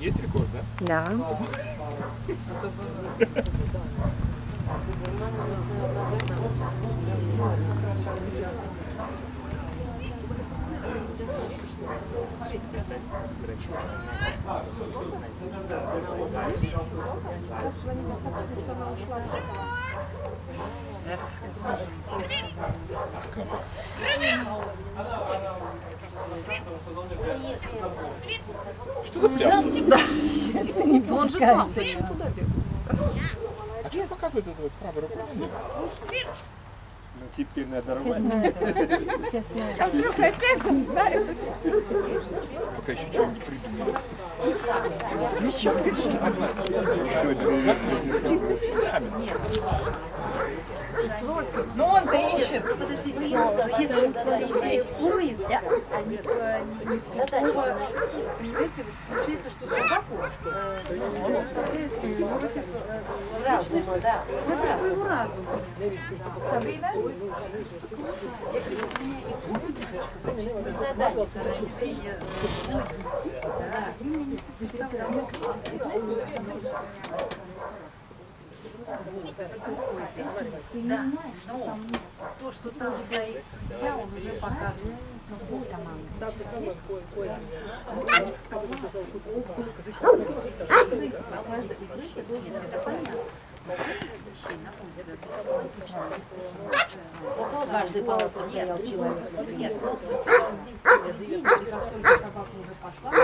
Есть рекорд, да? Да. Что за пляж? Он же там, зачем туда бегать? А что показывает это вот правое руководство? Ну теперь надо рвать. Сейчас мы опять заставим. Пока еще что-нибудь придумали. Еще пришли. Ну он-то ищет. Подождите, если он интересуется, они никакого, понимаете, получается, что собаку он оставляет против разума, да. Против своего разума. Сабрина? Задача. Да, но то, что там стоит, он уже показывает команду. Около каждой палаты стоял человек. Нет, просто и как только собака уже пошла, и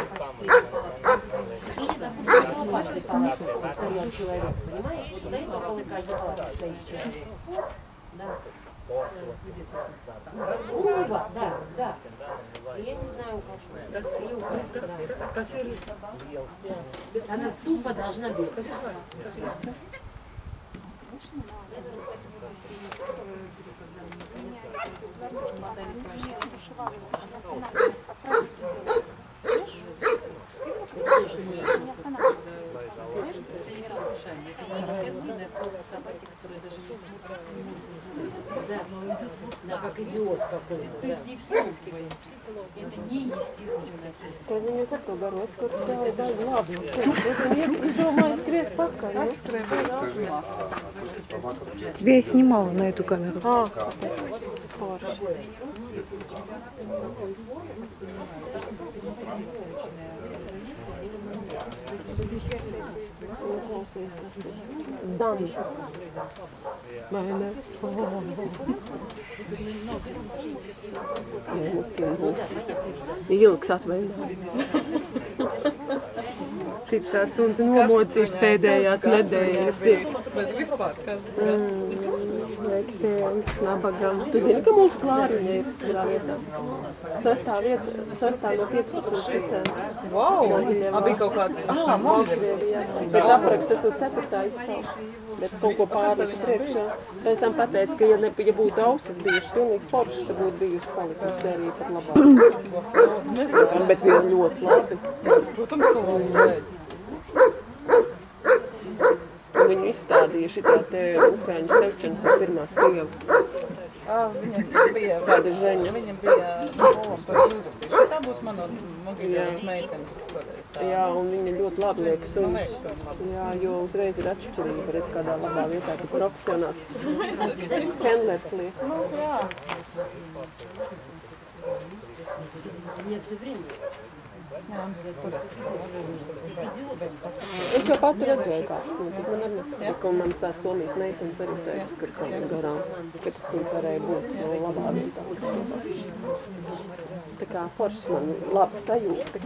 около каждой палаты стоял человек, понимаешь? Вот стоит около каждой палаты стоит человек. Да. Грубо, да. Я не знаю, как. Она тупо должна бегать. Да, как идиот какой-то. То есть не вспомнить. Это не естественно. Это не зато городской, да, ладно. Это не дома из крест-пака. Тебя я снимала на эту камеру. Dan. Meine Ilgs atvaļinājums. Šitā suns nomocīts pēdējās nedēļas ir. Nabagam. Tu zini, ka mūsu Klāriņa ir kurā vietā? Sastāv no 15%. Wow! Abi kaut kāds. Baltkrievijā. Pēc apraksta tas ir 4. izsauks. Bet kaut ko pārliku priekšā. Pēc tam pateica, ka ja būtu ausis bijuši pilnīgi forši, tad būtu bijusi palikusi sērija pat labāk. Bet viņa ļoti labi. Protams, ka labi. Viņu izstādīja šitā te Ukraiņu Sevčenko pirmā sieva. Viņa bija Kāda Žeņa. Viņa bija polam par uzrakstīšu. Tā būs mana Mogilielas meitene. Jā, un viņa ļoti labi liek suņus. Jā, jo uzreiz ir atšķirība, redz kādā labā vietā, ka profesionāls. Kendlers liek. Nu, jā. Es jau pati redzēju, kā tas notika. Man arī netika, un manas tās Somijas meitenes arī teica, ka kaut garām, ka tas suns varēja būt no labā vietā. Tā kā forši man labi sajūta.